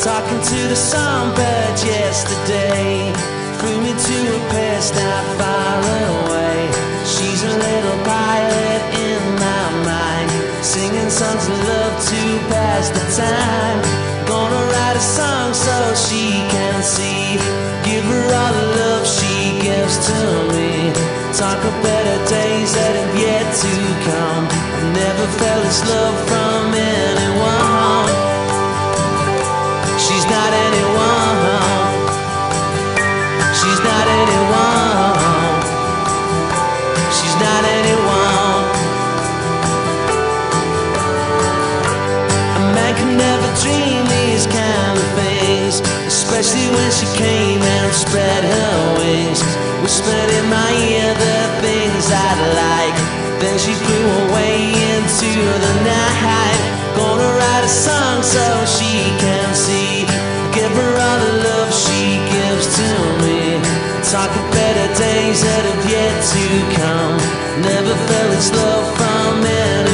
Talking to the songbirds yesterday, flew me to a place not far away. She's a little pilot in my mind, singing songs of love to pass the time. Gonna write a song so she can see, give her all the love she gives to me. Talk of better days that have yet to come. I've never felt this love from anyone. She's not anyone. She's not anyone. She's not anyone. A man can never dream these kind of things, especially when she came and spread her wings, whispered in my ear the things I'd like. Then she flew away into the night. Gonna write a song so she can see, give her all the love she gives to me. Talk of better days that have yet to come. Never felt this love from anyone.